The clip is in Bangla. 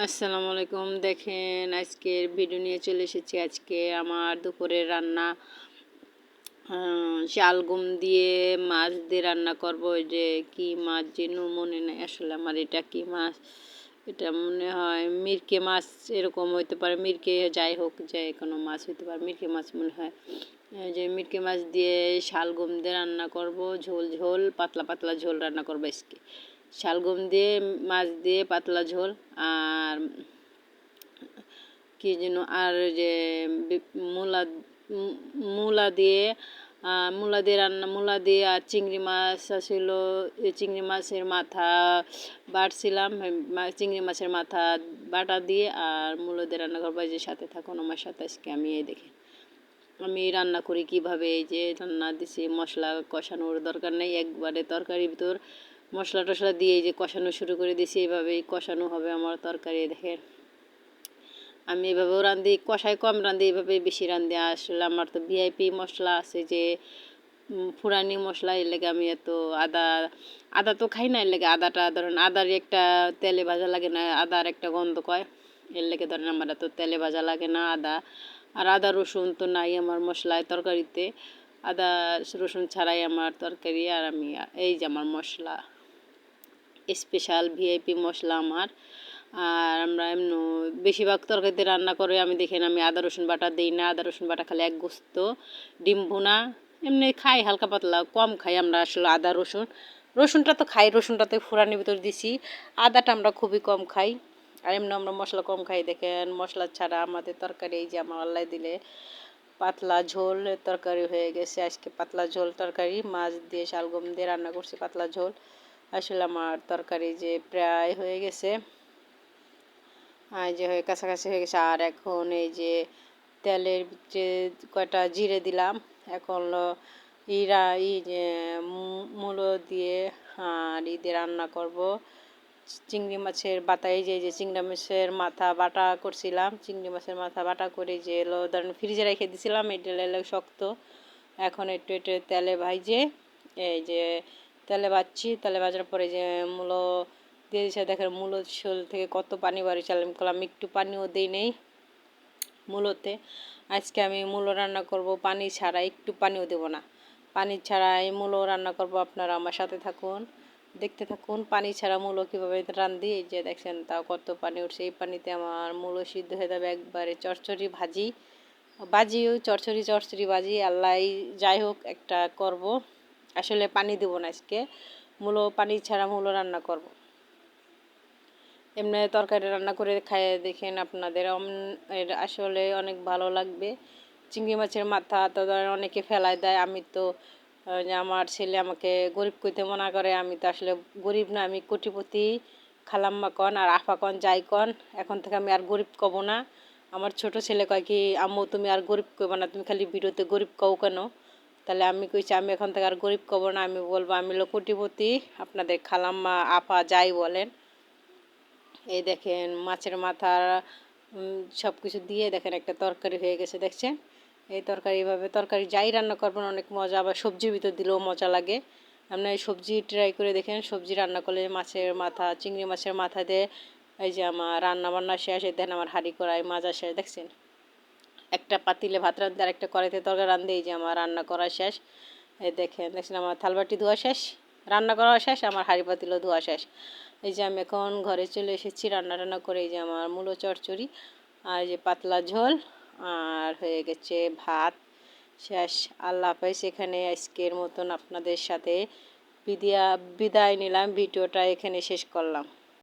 আসসালামু আলাইকুম। দেখেন আজকের ভিডিও নিয়ে চলে এসেছি। আজকে আমার দুপুরের রান্না শালগম দিয়ে মাছ দিয়ে রান্না করব। ওই যে কি মাছ যেন মনে নেই আসলে আমার এটা কি মাছ, এটা মনে হয় মিরকে মাছ, এরকম হইতে পারে। মিরকে যাই হোক, যে কোনো মাছ হইতে পারে, মিরকে মাছ মনে হয়। এই যে মিরকে মাছ দিয়ে শালগম দিয়ে রান্না করব, ঝোল ঝোল পাতলা পাতলা ঝোল রান্না করবো আজকে। শালগম দিয়ে মাছ দিয়ে পাতলা ঝোল, আর কি যেন, আর যে মূলা মূলা দিয়ে মূলা দিয়ে রান্না, মূলা দিয়ে আর চিংড়ি মাছ ছিল, চিংড়ি মাছের মাথা বাটছিলাম, চিংড়ি মাছের মাথা বাটা দিয়ে আর মূলা দিয়ে রান্না করবো। যে সাথে থাকুন আমার সাথে আজকে। আমি এই দেখে আমি রান্না করি কিভাবে। এই যে রান্না দিছি, মশলা কষানোর দরকার নেই, একবারে তরকারির ভিতর মশলা টশলা দিয়ে এই যে কষানো শুরু করে দিছি। এইভাবেই কষানো হবে আমার তরকারি। দেখেন আমি এভাবেও রাঁধি, কষাই কম রাঁধি, এভাবে বেশি রাঁধি। আসলে আমার তো ভিআইপি মশলা আছে, যে ফুরানি মশলা, এর লেগে আমি এত আদা আদা তো খাই না। এর লেগে আদাটা ধরেন, আদার একটা তেলে ভাজা লাগে না, আদার একটা গন্ধ কয়, এর লেগে ধরেন আমার এত তেলে ভাজা লাগে না আদা। আর আদা রসুন তো নাই আমার মশলায়, তরকারিতে আদা রসুন ছাড়াই আমার তরকারি। আর আমি এই যে আমার মশলা স্পেশাল ভিআইপি মশলা আমার। আর আমরা এমনি বেশিরভাগ তরকারিতে রান্না করে আমি দেখেন আমি আদা রসুন বাটা দিই না। আদা রসুন বাটা খালি এক গোস্ত ডিম ভুনা এমনি খাই, হালকা পাতলা কম খাই আমরা আসলে আদা রসুন। রসুনটা তো খাই, রসুনটাতে ফুরানির ভিতর দিছি, আদাটা আমরা খুবই কম খাই। আর এমনি আমরা মশলা কম খাই। দেখেন মশলা ছাড়া আমাদের তরকারি, এই যে আমার আল্লাহ দিলে পাতলা ঝোল তরকারি হয়ে গেছে আজকে। পাতলা ঝোল তরকারি, মাছ দিয়ে শালগম দিয়ে রান্না করছি পাতলা ঝোল। আসলে আমার তরকারি যে প্রায় হয়ে গেছে, যে হয়ে কাছাকাছি হয়ে গেছে। আর এখন এই যে তেলের যে কয়টা জিরে দিলাম, এখন যে মূলো দিয়ে আর দিয়ে রান্না করব চিংড়ি মাছের বাটা। এই যে চিংড়ি মাছের মাথা বাটা করছিলাম, চিংড়ি মাছের মাথা বাটা করে যে ধরেন ফ্রিজে রেখে দিয়েছিলাম, এটা শক্ত। এখন একটু একটু তেলে ভাজে, এই যে তেলে ভাজছি, তেলে ভাজার পরে যে মূলো দিয়ে দিচ্ছে। দেখেন মূলো শোল থেকে কত পানি বাড়িয়েছে, আমি একটু পানিও দিই নেই মূলোতে। আজকে আমি মূলো রান্না করব পানি ছাড়া, একটু পানিও দেব না, পানি ছাড়াই মূলো রান্না করব। আপনারা আমার সাথে থাকুন, দেখতে থাকুন পানি ছাড়া মূলো কীভাবে রান্ধি। এই যে দেখছেন তাও কত পানি উঠছে, এই পানিতে আমার মূলো সিদ্ধ হয়ে যাবে একবারে চচ্চড়ি বাজিও চচ্চড়ি বাজি। আল্লাহ যাই হোক একটা করব, আসলে পানি দেবো না আজকে, মূলো পানি ছাড়া মূলো রান্না করব। এমনি তরকারি রান্না করে খাইয়ে দেখেন আপনাদের, আসলে অনেক ভালো লাগবে। চিংড়ি মাছের মাথা তো ধরেন অনেকে ফেলায় দেয়, আমি তো আমার ছেলে আমাকে গরিব কইতে মনা করে। আমি তো আসলে গরিব না, আমি কোটিপতি। খালাম্মা কন আর আফা কন যাই কন, এখন থেকে আমি আর গরিব কব না। আমার ছোট ছেলে কয় কি, আম্মু তুমি আর গরিব কইবা না, তুমি খালি ভিডিওতে গরিব কও কেন? তাহলে আমি কইছি আমি এখন থেকে আর গরিব কব না, আমি বলবো আমি হলো কোটিপতি, আপনাদের খালাম্মা আফা যাই বলেন। এই দেখেন মাছের মাথা সব কিছু দিয়ে দেখেন একটা তরকারি হয়ে গেছে, দেখছেন? এই তরকারি এইভাবে তরকারি যাই রান্না করবেন অনেক মজা, আবার সবজির ভিতর দিলেও মজা লাগে। আপনার এই সবজি ট্রাই করে দেখেন, সবজি রান্না করলে মাছের মাথা, চিংড়ি মাছের মাথা দিয়ে। এই যে আমার রান্না বান্না শেষ, এই দেখেন আমার হাঁড়ি কড়াই মাজা শেষ, দেখছেন? একটা পাতিলে ভাত রাঁধতে আর একটা কড়াইতে তরকারি রাঁধতে। এই যে আমার রান্না করা শেষ, এই দেখেন আমার থালবাটি ধোয়া শেষ, রান্না করা শেষ, আমার হাঁড়ি পাতিলও ধোয়া শেষ। এই যে আমি এখন ঘরে চলে এসেছি রান্না টান্না করে। এই যে আমার মূলো চচ্চড়ি আর এই যে পাতলা ঝোল, আর হয়ে গেছে ভাত শেষ। আল্লাহ হাফেজ। এখানে আজকের মতন আপনাদের সাথে বিদায় নিলাম, ভিডিওটা এখানে শেষ করলাম।